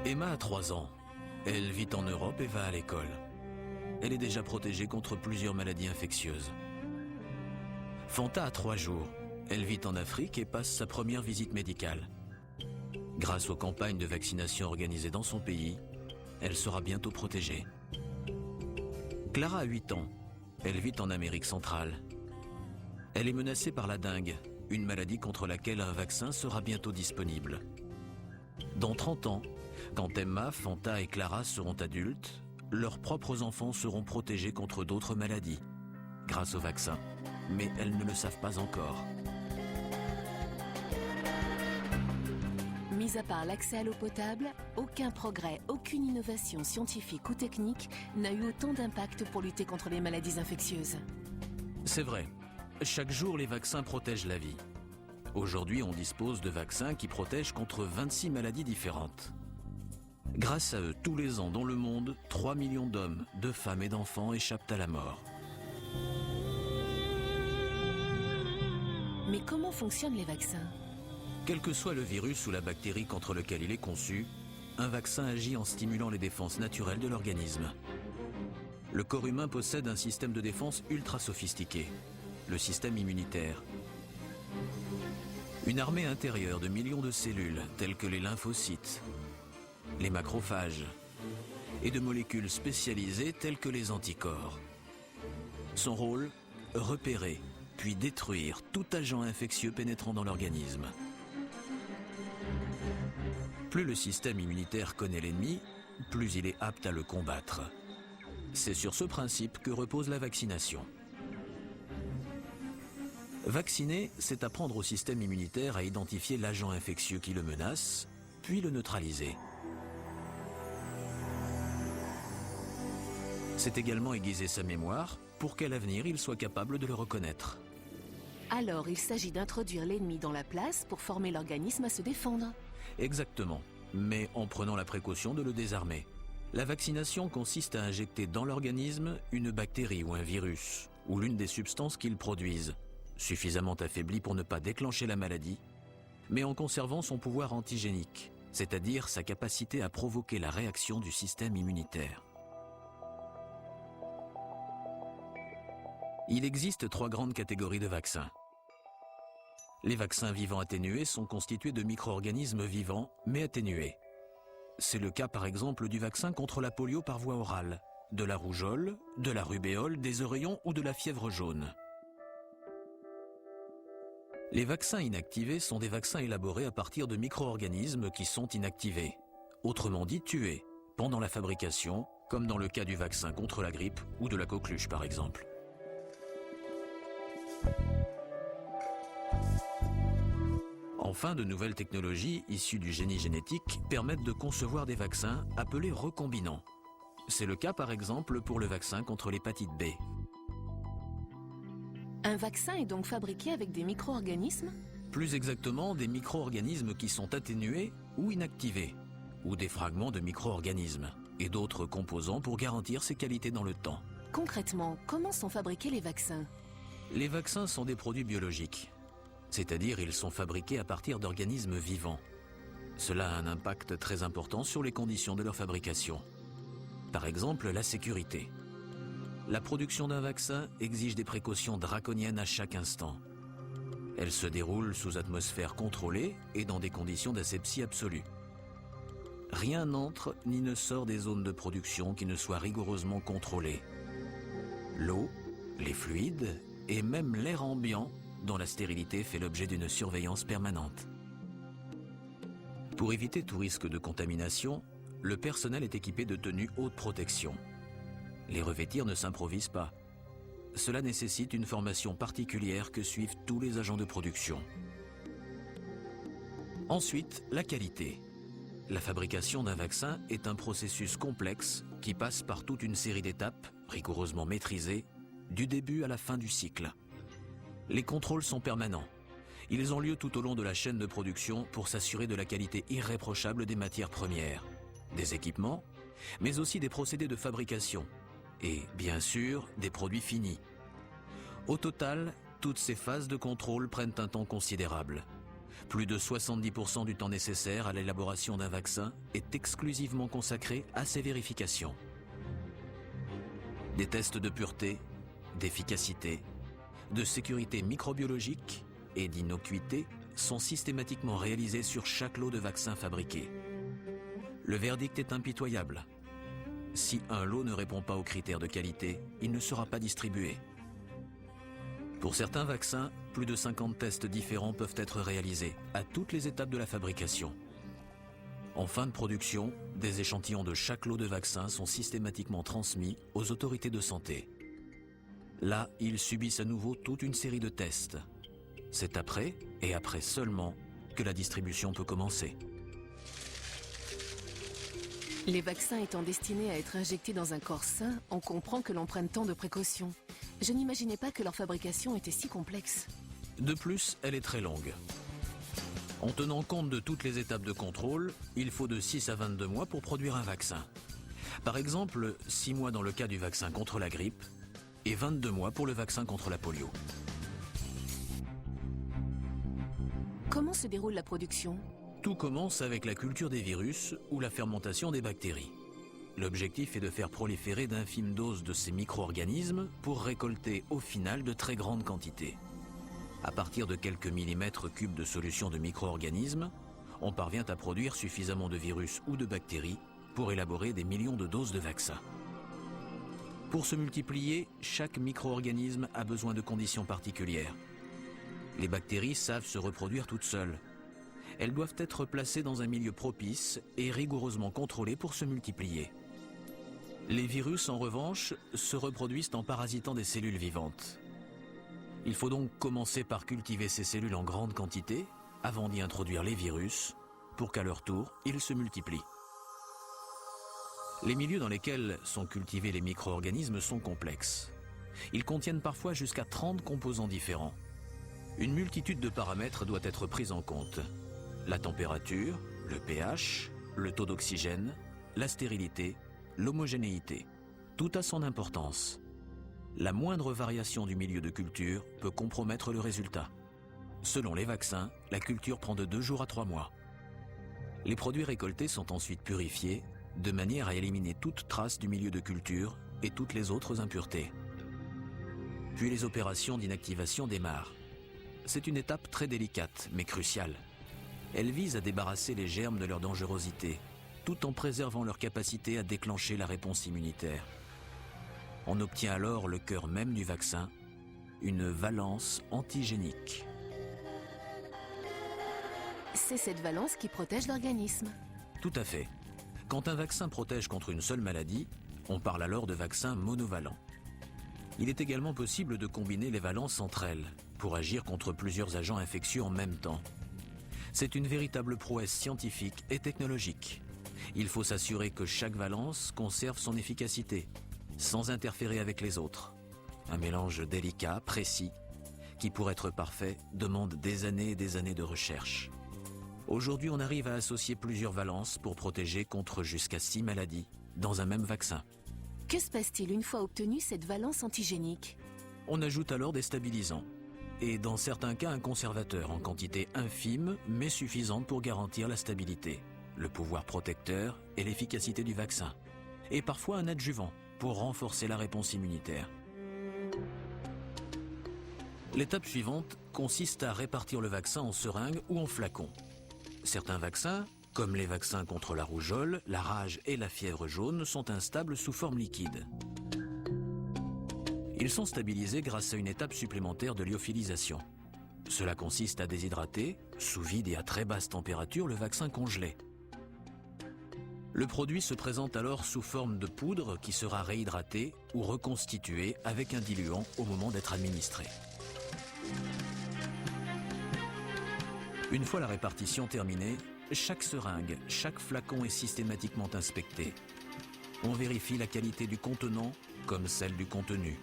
Emma a 3 ans. Elle vit en Europe et va à l'école. Elle est déjà protégée contre plusieurs maladies infectieuses. Fanta a 3 jours. Elle vit en Afrique et passe sa première visite médicale. Grâce aux campagnes de vaccination organisées dans son pays, elle sera bientôt protégée. Clara a 8 ans. Elle vit en Amérique centrale. Elle est menacée par la dengue, une maladie contre laquelle un vaccin sera bientôt disponible. Dans 30 ans, quand Emma, Fanta et Clara seront adultes, leurs propres enfants seront protégés contre d'autres maladies, grâce au vaccin. Mais elles ne le savent pas encore. Mis à part l'accès à l'eau potable, aucun progrès, aucune innovation scientifique ou technique n'a eu autant d'impact pour lutter contre les maladies infectieuses. C'est vrai, chaque jour les vaccins protègent la vie. Aujourd'hui, on dispose de vaccins qui protègent contre 26 maladies différentes. Grâce à eux, tous les ans dans le monde, 3 millions d'hommes, de femmes et d'enfants échappent à la mort. Mais comment fonctionnent les vaccins ? Quel que soit le virus ou la bactérie contre lequel il est conçu, un vaccin agit en stimulant les défenses naturelles de l'organisme. Le corps humain possède un système de défense ultra sophistiqué, le système immunitaire. Une armée intérieure de millions de cellules, telles que les lymphocytes, les macrophages, et de molécules spécialisées telles que les anticorps. Son rôle, repérer, puis détruire tout agent infectieux pénétrant dans l'organisme. Plus le système immunitaire connaît l'ennemi, plus il est apte à le combattre. C'est sur ce principe que repose la vaccination. Vacciner, c'est apprendre au système immunitaire à identifier l'agent infectieux qui le menace, puis le neutraliser. C'est également aiguiser sa mémoire pour qu'à l'avenir il soit capable de le reconnaître. Alors il s'agit d'introduire l'ennemi dans la place pour former l'organisme à se défendre. Exactement, mais en prenant la précaution de le désarmer. La vaccination consiste à injecter dans l'organisme une bactérie ou un virus, ou l'une des substances qu'ils produisent, suffisamment affaiblie pour ne pas déclencher la maladie, mais en conservant son pouvoir antigénique, c'est-à-dire sa capacité à provoquer la réaction du système immunitaire. Il existe 3 grandes catégories de vaccins. Les vaccins vivants atténués sont constitués de micro-organismes vivants, mais atténués. C'est le cas par exemple du vaccin contre la polio par voie orale, de la rougeole, de la rubéole, des oreillons ou de la fièvre jaune. Les vaccins inactivés sont des vaccins élaborés à partir de micro-organismes qui sont inactivés, autrement dit tués, pendant la fabrication, comme dans le cas du vaccin contre la grippe ou de la coqueluche par exemple. Enfin, de nouvelles technologies issues du génie génétique permettent de concevoir des vaccins appelés recombinants. C'est le cas par exemple pour le vaccin contre l'hépatite B. Un vaccin est donc fabriqué avec des micro-organismes ? Plus exactement, des micro-organismes qui sont atténués ou inactivés, ou des fragments de micro-organismes, et d'autres composants pour garantir ses qualités dans le temps. Concrètement, comment sont fabriqués les vaccins ? Les vaccins sont des produits biologiques. C'est-à-dire ils sont fabriqués à partir d'organismes vivants. Cela a un impact très important sur les conditions de leur fabrication. Par exemple, la sécurité. La production d'un vaccin exige des précautions draconiennes à chaque instant. Elle se déroule sous atmosphère contrôlée et dans des conditions d'asepsie absolue. Rien n'entre ni ne sort des zones de production qui ne soient rigoureusement contrôlées. L'eau, les fluides et même l'air ambiant dont la stérilité fait l'objet d'une surveillance permanente. Pour éviter tout risque de contamination, le personnel est équipé de tenues haute protection. Les revêtir ne s'improvise pas. Cela nécessite une formation particulière que suivent tous les agents de production. Ensuite, la qualité. La fabrication d'un vaccin est un processus complexe qui passe par toute une série d'étapes, rigoureusement maîtrisées, du début à la fin du cycle. Les contrôles sont permanents Ils ont lieu tout au long de la chaîne de production pour s'assurer de la qualité irréprochable des matières premières, des équipements, mais aussi des procédés de fabrication et, bien sûr, des produits finis. Au total, toutes ces phases de contrôle prennent un temps considérable. Plus de 70% du temps nécessaire à l'élaboration d'un vaccin est exclusivement consacré à ces vérifications. Des tests de pureté, d'efficacité, de sécurité microbiologique et d'innocuité sont systématiquement réalisés sur chaque lot de vaccins fabriqués. Le verdict est impitoyable. Si un lot ne répond pas aux critères de qualité, il ne sera pas distribué. Pour certains vaccins, plus de 50 tests différents peuvent être réalisés à toutes les étapes de la fabrication. En fin de production, des échantillons de chaque lot de vaccins sont systématiquement transmis aux autorités de santé. Là, ils subissent à nouveau toute une série de tests. C'est après, et après seulement, que la distribution peut commencer. Les vaccins étant destinés à être injectés dans un corps sain, on comprend que l'on prenne tant de précautions. Je n'imaginais pas que leur fabrication était si complexe. De plus, elle est très longue. En tenant compte de toutes les étapes de contrôle, il faut de 6 à 22 mois pour produire un vaccin. Par exemple, 6 mois dans le cas du vaccin contre la grippe et 22 mois pour le vaccin contre la polio. Comment se déroule la production ? Tout commence avec la culture des virus ou la fermentation des bactéries. L'objectif est de faire proliférer d'infimes doses de ces micro-organismes pour récolter au final de très grandes quantités. À partir de quelques millimètres cubes de solution de micro-organismes, on parvient à produire suffisamment de virus ou de bactéries pour élaborer des millions de doses de vaccins. Pour se multiplier, chaque micro-organisme a besoin de conditions particulières. Les bactéries savent se reproduire toutes seules. Elles doivent être placées dans un milieu propice et rigoureusement contrôlées pour se multiplier. Les virus, en revanche, se reproduisent en parasitant des cellules vivantes. Il faut donc commencer par cultiver ces cellules en grande quantité avant d'y introduire les virus pour qu'à leur tour, ils se multiplient. Les milieux dans lesquels sont cultivés les micro-organismes sont complexes. Ils contiennent parfois jusqu'à 30 composants différents. Une multitude de paramètres doit être prise en compte. La température, le pH, le taux d'oxygène, la stérilité, l'homogénéité. Tout a son importance. La moindre variation du milieu de culture peut compromettre le résultat. Selon les vaccins, la culture prend de 2 jours à 3 mois. Les produits récoltés sont ensuite purifiés de manière à éliminer toute trace du milieu de culture et toutes les autres impuretés. Puis les opérations d'inactivation démarrent. C'est une étape très délicate, mais cruciale. Elle vise à débarrasser les germes de leur dangerosité, tout en préservant leur capacité à déclencher la réponse immunitaire. On obtient alors le cœur même du vaccin, une valence antigénique. C'est cette valence qui protège l'organisme. Tout à fait. Quand un vaccin protège contre une seule maladie, on parle alors de vaccin monovalent. Il est également possible de combiner les valences entre elles, pour agir contre plusieurs agents infectieux en même temps. C'est une véritable prouesse scientifique et technologique. Il faut s'assurer que chaque valence conserve son efficacité, sans interférer avec les autres. Un mélange délicat, précis, qui pour être parfait demande des années et des années de recherche. Aujourd'hui, on arrive à associer plusieurs valences pour protéger contre jusqu'à 6 maladies dans un même vaccin. Que se passe-t-il une fois obtenue cette valence antigénique ? On ajoute alors des stabilisants et dans certains cas un conservateur en quantité infime mais suffisante pour garantir la stabilité, le pouvoir protecteur et l'efficacité du vaccin. Et parfois un adjuvant pour renforcer la réponse immunitaire. L'étape suivante consiste à répartir le vaccin en seringues ou en flacons. Certains vaccins, comme les vaccins contre la rougeole, la rage et la fièvre jaune, sont instables sous forme liquide. Ils sont stabilisés grâce à une étape supplémentaire de lyophilisation. Cela consiste à déshydrater, sous vide et à très basse température, le vaccin congelé. Le produit se présente alors sous forme de poudre qui sera réhydratée ou reconstituée avec un diluant au moment d'être administré. Une fois la répartition terminée, chaque seringue, chaque flacon est systématiquement inspecté. On vérifie la qualité du contenant comme celle du contenu.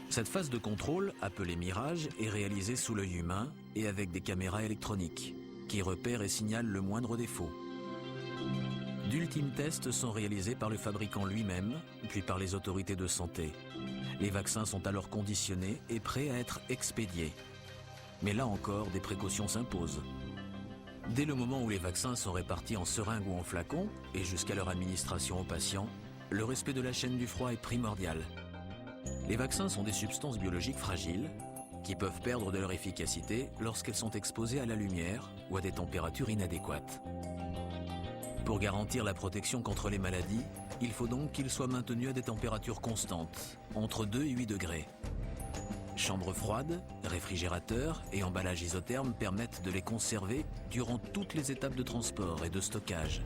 Cette phase de contrôle, appelée mirage, est réalisée sous l'œil humain et avec des caméras électroniques, qui repèrent et signalent le moindre défaut. D'ultimes tests sont réalisés par le fabricant lui-même, puis par les autorités de santé. Les vaccins sont alors conditionnés et prêts à être expédiés. Mais là encore, des précautions s'imposent. Dès le moment où les vaccins sont répartis en seringues ou en flacons, et jusqu'à leur administration aux patients, le respect de la chaîne du froid est primordial. Les vaccins sont des substances biologiques fragiles, qui peuvent perdre de leur efficacité lorsqu'elles sont exposées à la lumière ou à des températures inadéquates. Pour garantir la protection contre les maladies, il faut donc qu'ils soient maintenus à des températures constantes, entre 2 et 8 degrés. Chambres froides, réfrigérateurs et emballages isothermes permettent de les conserver durant toutes les étapes de transport et de stockage.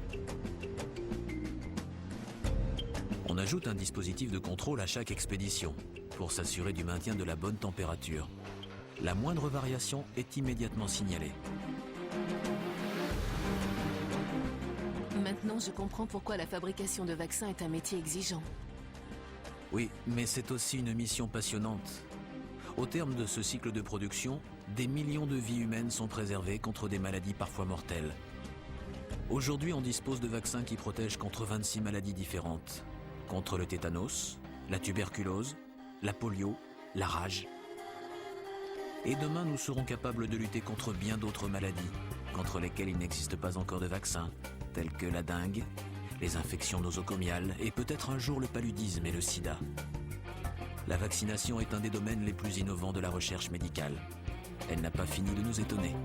On ajoute un dispositif de contrôle à chaque expédition pour s'assurer du maintien de la bonne température. La moindre variation est immédiatement signalée. Maintenant, je comprends pourquoi la fabrication de vaccins est un métier exigeant. Oui, mais c'est aussi une mission passionnante. Au terme de ce cycle de production, des millions de vies humaines sont préservées contre des maladies parfois mortelles. Aujourd'hui, on dispose de vaccins qui protègent contre 26 maladies différentes. Contre le tétanos, la tuberculose, la polio, la rage. Et demain, nous serons capables de lutter contre bien d'autres maladies, contre lesquelles il n'existe pas encore de vaccin, telles que la dengue, les infections nosocomiales et peut-être un jour le paludisme et le sida. La vaccination est un des domaines les plus innovants de la recherche médicale. Elle n'a pas fini de nous étonner.